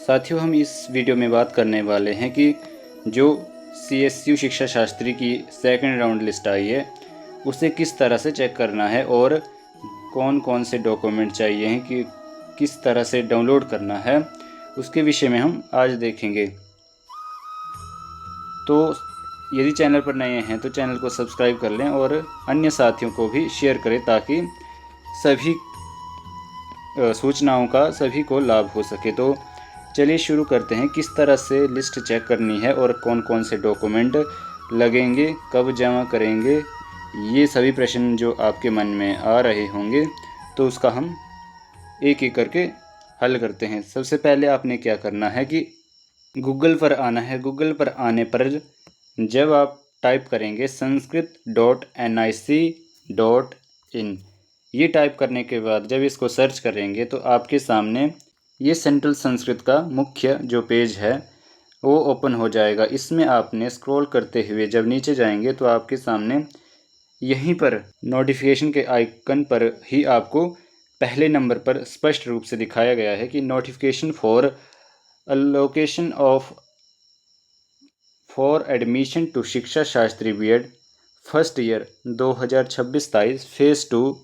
साथियों, हम इस वीडियो में बात करने वाले हैं कि जो CSU शिक्षा शास्त्री की सेकंड राउंड लिस्ट आई है उसे किस तरह से चेक करना है और कौन कौन से डॉक्यूमेंट चाहिए हैं कि किस तरह से डाउनलोड करना है, उसके विषय में हम आज देखेंगे। तो यदि चैनल पर नए हैं तो चैनल को सब्सक्राइब कर लें और अन्य साथियों को भी शेयर करें ताकि सभी सूचनाओं का सभी को लाभ हो सके। तो चलिए शुरू करते हैं। किस तरह से लिस्ट चेक करनी है और कौन कौन से डॉक्यूमेंट लगेंगे, कब जमा करेंगे, ये सभी प्रश्न जो आपके मन में आ रहे होंगे तो उसका हम एक एक करके हल करते हैं। सबसे पहले आपने क्या करना है कि गूगल पर आना है। गूगल पर आने पर जब आप टाइप करेंगे sanskrit.nic.in, ये टाइप करने के बाद जब इसको सर्च करेंगे तो आपके सामने ये सेंट्रल संस्कृत का मुख्य जो पेज है वो ओपन हो जाएगा। इसमें आपने स्क्रॉल करते हुए जब नीचे जाएंगे तो आपके सामने यहीं पर नोटिफिकेशन के आइकन पर ही आपको पहले नंबर पर स्पष्ट रूप से दिखाया गया है कि notification for allocation of for admission to Shiksha Shastri B.Ed first year 2026-23 phase 2।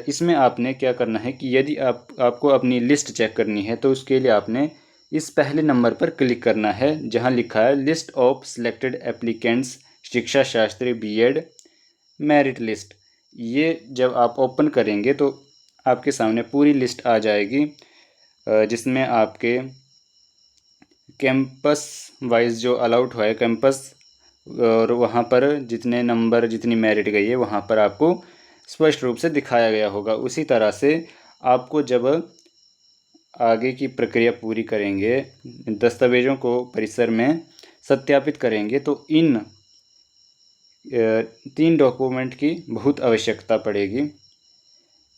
इसमें आपने क्या करना है कि यदि आपको अपनी लिस्ट चेक करनी है तो उसके लिए आपने इस पहले नंबर पर क्लिक करना है जहां लिखा है लिस्ट ऑफ सिलेक्टेड एप्लीकेंट्स शिक्षा शास्त्री B.Ed मेरिट लिस्ट। ये जब आप ओपन करेंगे तो आपके सामने पूरी लिस्ट आ जाएगी जिसमें आपके कैंपस वाइज जो अलाउट हुआ है कैंपस, और वहाँ पर जितने नंबर जितनी मेरिट गई है वहाँ पर आपको स्पष्ट रूप से दिखाया गया होगा। उसी तरह से आपको जब आगे की प्रक्रिया पूरी करेंगे, दस्तावेज़ों को परिसर में सत्यापित करेंगे तो इन 3 डॉक्यूमेंट की बहुत आवश्यकता पड़ेगी।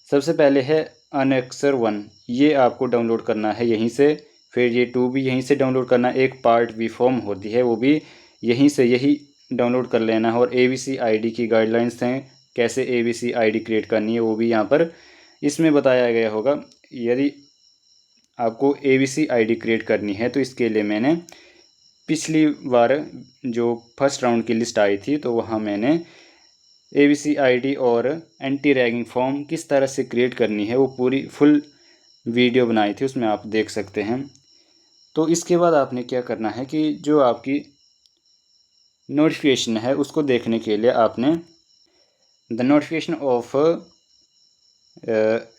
सबसे पहले है अनेक्सर 1, ये आपको डाउनलोड करना है यहीं से। फिर ये 2 भी यहीं से डाउनलोड करना है। एक पार्ट बी फॉर्म होती है वो भी यहीं से यही डाउनलोड कर लेना है। और ABC ID की गाइडलाइंस हैं, कैसे ABC ID क्रिएट करनी है वो भी यहाँ पर इसमें बताया गया होगा। यदि आपको ABC ID क्रिएट करनी है तो इसके लिए मैंने पिछली बार जो फर्स्ट राउंड की लिस्ट आई थी तो वहाँ मैंने ABC ID और एंटी रैगिंग फॉर्म किस तरह से क्रिएट करनी है वो पूरी फुल वीडियो बनाई थी, उसमें आप देख सकते हैं। तो इसके बाद आपने क्या करना है कि जो आपकी नोटिफिकेशन है उसको देखने के लिए आपने the notification of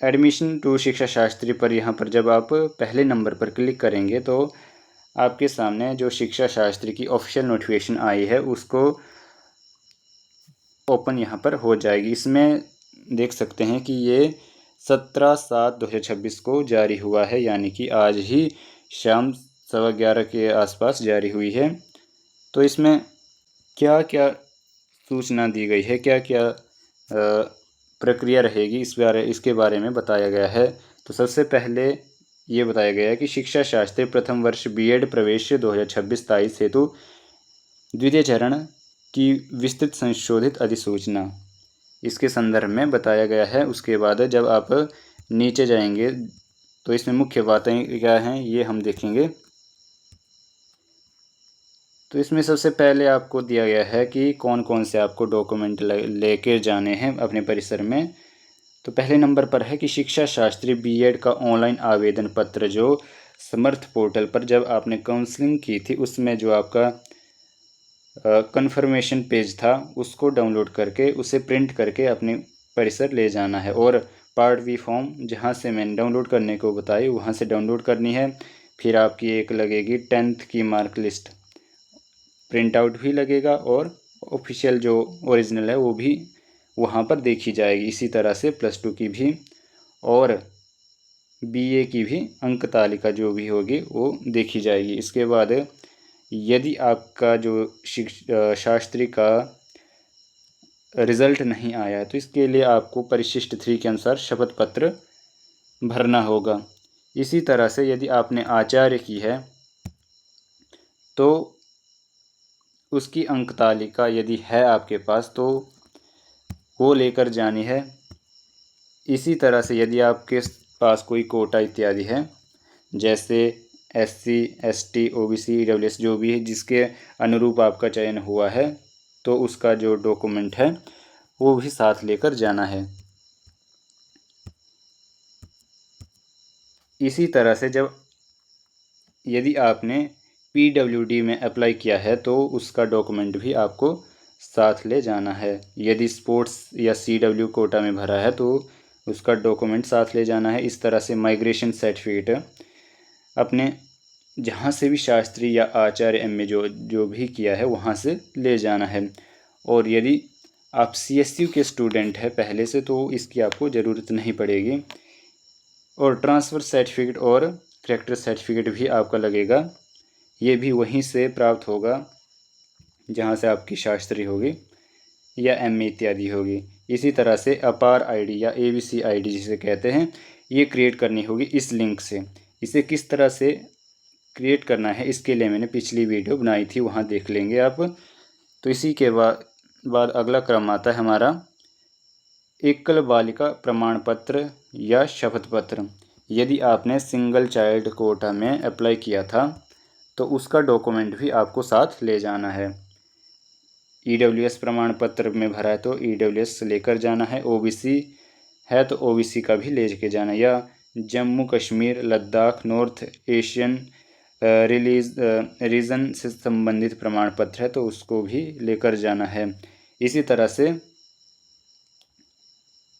admission to Shiksha Shastri पर यहाँ पर जब आप पहले नंबर पर क्लिक करेंगे तो आपके सामने जो शिक्षा शास्त्री की ऑफिशियल नोटिफिकेशन आई है उसको ओपन यहाँ पर हो जाएगी। इसमें देख सकते हैं कि ये 17/7/2026 को जारी हुआ है, यानी कि आज ही शाम 11:15 के आसपास जारी हुई है। तो इसमें क्या क्या सूचना दी गई है, क्या क्या प्रक्रिया रहेगी इसके बारे में बताया गया है। तो सबसे पहले ये बताया गया है कि शिक्षा शास्त्री प्रथम वर्ष B.Ed प्रवेश 2026-23 हेतु द्वितीय चरण की विस्तृत संशोधित अधिसूचना इसके संदर्भ में बताया गया है। उसके बाद जब आप नीचे जाएंगे तो इसमें मुख्य बातें क्या हैं ये हम देखेंगे। तो इसमें सबसे पहले आपको दिया गया है कि कौन कौन से आपको डॉक्यूमेंट लेकर जाने हैं अपने परिसर में। तो पहले नंबर पर है कि शिक्षा शास्त्री B.Ed का ऑनलाइन आवेदन पत्र जो समर्थ पोर्टल पर जब आपने काउंसलिंग की थी उसमें जो आपका कन्फर्मेशन पेज था उसको डाउनलोड करके उसे प्रिंट करके अपने परिसर ले जाना है। और पार्ट बी फॉर्म जहाँ से मैंने डाउनलोड करने को बताई वहाँ से डाउनलोड करनी है। फिर आपकी एक लगेगी 10th की मार्क लिस्ट, प्रिंट आउट भी लगेगा और ऑफिशियल जो ओरिजिनल है वो भी वहाँ पर देखी जाएगी। इसी तरह से +2 की भी और BA की भी अंक तालिका जो भी होगी वो देखी जाएगी। इसके बाद यदि आपका जो शास्त्री का रिज़ल्ट नहीं आया है तो इसके लिए आपको परिशिष्ट 3 के अनुसार शपथ पत्र भरना होगा। इसी तरह से यदि आपने आचार्य की है तो उसकी अंक तालिका यदि है आपके पास तो वो लेकर जानी है। इसी तरह से यदि आपके पास कोई कोटा इत्यादि है जैसे SC ST OBC EWS जो भी है जिसके अनुरूप आपका चयन हुआ है, तो उसका जो डॉक्यूमेंट है वो भी साथ लेकर जाना है। इसी तरह से जब यदि आपने PWD में अप्लाई किया है तो उसका डॉक्यूमेंट भी आपको साथ ले जाना है। यदि स्पोर्ट्स या CW कोटा में भरा है तो उसका डॉक्यूमेंट साथ ले जाना है। इस तरह से माइग्रेशन सर्टिफिकेट अपने जहाँ से भी शास्त्री या आचार्य MA जो भी किया है वहाँ से ले जाना है। और यदि आप CSU के स्टूडेंट हैं पहले से तो इसकी आपको ज़रूरत नहीं पड़ेगी। और ट्रांसफ़र सर्टिफिकेट और करैक्टर सर्टिफिकेट भी आपका लगेगा, ये भी वहीं से प्राप्त होगा जहाँ से आपकी शास्त्री होगी या MA इत्यादि होगी। इसी तरह से अपार ID या ABC ID जिसे कहते हैं, ये क्रिएट करनी होगी इस लिंक से। इसे किस तरह से क्रिएट करना है इसके लिए मैंने पिछली वीडियो बनाई थी, वहाँ देख लेंगे आप। तो इसी के बाद अगला क्रम आता है हमारा एकल बालिका प्रमाण पत्र या शपथ पत्र। यदि आपने सिंगल चाइल्ड कोटा में अप्लाई किया था तो उसका डॉक्यूमेंट भी आपको साथ ले जाना है। EWS प्रमाण पत्र में भरा है तो EWS लेकर जाना है, OBC है तो OBC का भी ले के जाना है, या Jammu Kashmir Ladakh north Asian region से संबंधित प्रमाण पत्र है तो उसको भी लेकर जाना है। इसी तरह से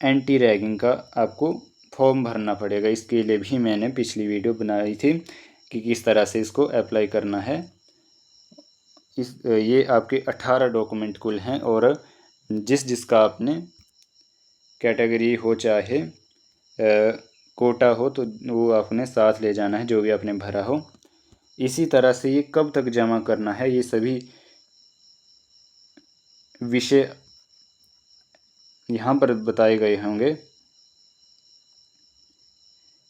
एंटी रैगिंग का आपको फॉर्म भरना पड़ेगा। इसके लिए भी मैंने पिछली वीडियो बनाई थी कि किस तरह से इसको अप्लाई करना है। ये आपके 18 डॉक्यूमेंट कुल हैं और जिसका आपने कैटेगरी हो चाहे कोटा हो तो वो आपने साथ ले जाना है जो भी आपने भरा हो। इसी तरह से ये कब तक जमा करना है ये सभी विषय यहाँ पर बताए गए होंगे।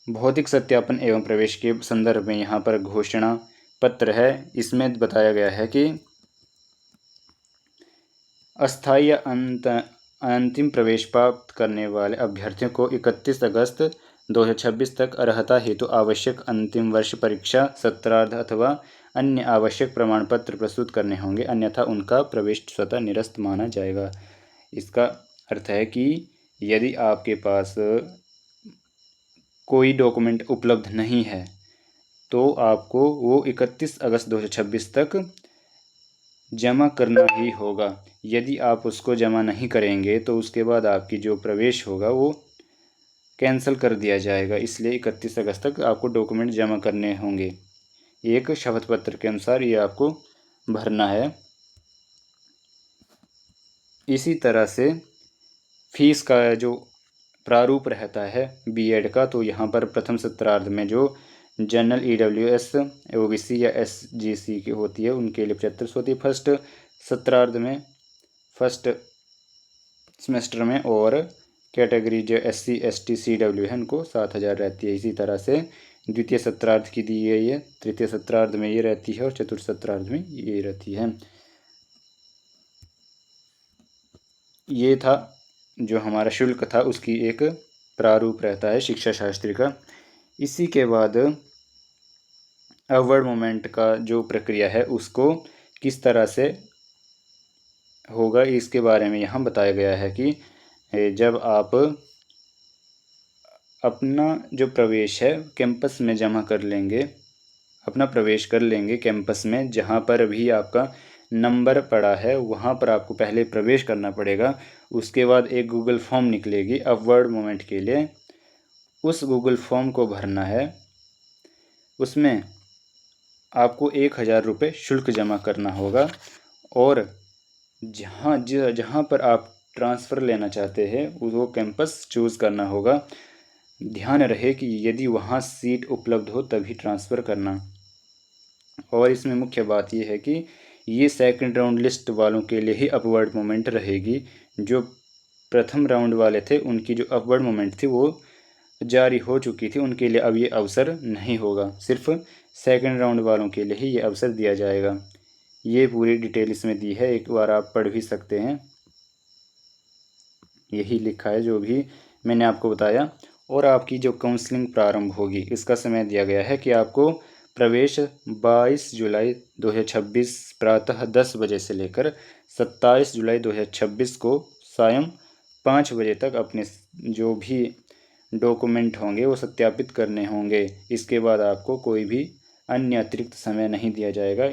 भौतिक सत्यापन एवं प्रवेश के संदर्भ में यहाँ पर घोषणा पत्र है। इसमें बताया गया है कि अस्थायी या अंतिम प्रवेश प्राप्त करने वाले अभ्यर्थियों को 31 अगस्त 2026 तक अर्हता हेतु आवश्यक अंतिम वर्ष परीक्षा सत्रार्थ अथवा अन्य आवश्यक प्रमाण पत्र प्रस्तुत करने होंगे, अन्यथा उनका प्रवेश स्वतः निरस्त माना जाएगा। इसका अर्थ है कि यदि आपके पास कोई डॉक्यूमेंट उपलब्ध नहीं है तो आपको वो 31 अगस्त 2026 तक जमा करना ही होगा। यदि आप उसको जमा नहीं करेंगे तो उसके बाद आपकी जो प्रवेश होगा वो कैंसिल कर दिया जाएगा। इसलिए 31 अगस्त तक आपको डॉक्यूमेंट जमा करने होंगे। एक शपथ पत्र के अनुसार ये आपको भरना है। इसी तरह से फीस का जो प्रारूप रहता है B.Ed का, तो यहाँ पर प्रथम सत्रार्ध में जो जनरल EWS OBC या SGC की होती है उनके लिए 75 होती है फर्स्ट सत्रार्ध में, फर्स्ट सेमेस्टर में, और कैटेगरी जो SC ST CW है उनको 7,000 रहती है। इसी तरह से द्वितीय सत्रार्ध की दी गई है, तृतीय सत्रार्ध में ये रहती है और चतुर्थ सत्रार्ध में ये रहती है। ये था जो हमारा शुल्क था उसकी एक प्रारूप रहता है शिक्षा शास्त्री का। इसी के बाद अवॉर्ड मोमेंट का जो प्रक्रिया है उसको किस तरह से होगा इसके बारे में यहाँ बताया गया है कि जब आप अपना जो प्रवेश है कैंपस में जमा कर लेंगे, अपना प्रवेश कर लेंगे कैंपस में, जहाँ पर भी आपका नंबर पड़ा है वहाँ पर आपको पहले प्रवेश करना पड़ेगा। उसके बाद एक गूगल फॉर्म निकलेगी अवॉर्ड मोमेंट के लिए, उस गूगल फॉर्म को भरना है। उसमें आपको 1,000 रुपये शुल्क जमा करना होगा और जहाँ पर आप ट्रांसफ़र लेना चाहते हैं वो कैंपस चूज़ करना होगा। ध्यान रहे कि यदि वहाँ सीट उपलब्ध हो तभी ट्रांसफ़र करना। और इसमें मुख्य बात यह है कि ये सेकंड राउंड लिस्ट वालों के लिए ही अपवर्ड मोमेंट रहेगी। जो प्रथम राउंड वाले थे उनकी जो अपवर्ड मोमेंट थी वो जारी हो चुकी थी, उनके लिए अब ये अवसर नहीं होगा। सिर्फ सेकंड राउंड वालों के लिए ही ये अवसर दिया जाएगा। ये पूरी डिटेल इसमें दी है, एक बार आप पढ़ भी सकते हैं। यही लिखा है जो भी मैंने आपको बताया। और आपकी जो काउंसलिंग प्रारंभ होगी इसका समय दिया गया है कि आपको प्रवेश 22 जुलाई 2026 प्रातः 10 बजे से लेकर 27 जुलाई 2026 को सायं 5 बजे तक अपने जो भी डॉक्यूमेंट होंगे वो सत्यापित करने होंगे। इसके बाद आपको कोई भी अन्य अतिरिक्त समय नहीं दिया जाएगा।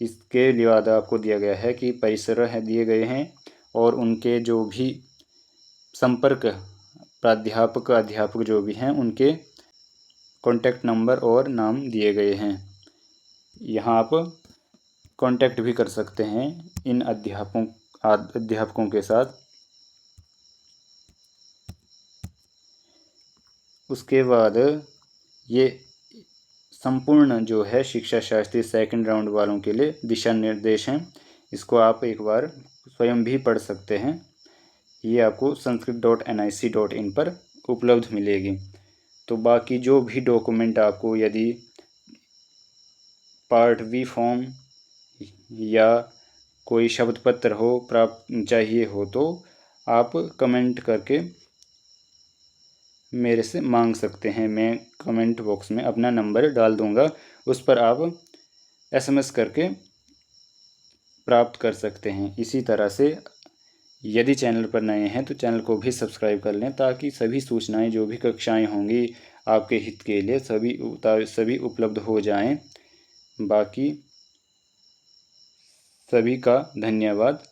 इसके बाद आपको दिया गया है कि परिसर है दिए गए हैं और उनके जो भी संपर्क प्राध्यापक अध्यापक जो भी हैं उनके कॉन्टैक्ट नंबर और नाम दिए गए हैं। यहाँ आप कॉन्टैक्ट भी कर सकते हैं इन अध्यापकों के साथ। उसके बाद ये संपूर्ण जो है शिक्षा शास्त्री सेकंड राउंड वालों के लिए दिशा निर्देश हैं। इसको आप एक बार स्वयं भी पढ़ सकते हैं। ये आपको sanskrit.nic.in पर उपलब्ध मिलेगी। तो बाकी जो भी डॉक्यूमेंट आपको यदि पार्ट वी फॉर्म या कोई शब्द पत्र हो प्राप्त चाहिए हो तो आप कमेंट करके मेरे से मांग सकते हैं। मैं कमेंट बॉक्स में अपना नंबर डाल दूंगा, उस पर आप SMS करके प्राप्त कर सकते हैं। इसी तरह से यदि चैनल पर नए हैं तो चैनल को भी सब्सक्राइब कर लें ताकि सभी सूचनाएं जो भी कक्षाएं होंगी आपके हित के लिए सभी उपलब्ध हो जाएं। बाकी सभी का धन्यवाद।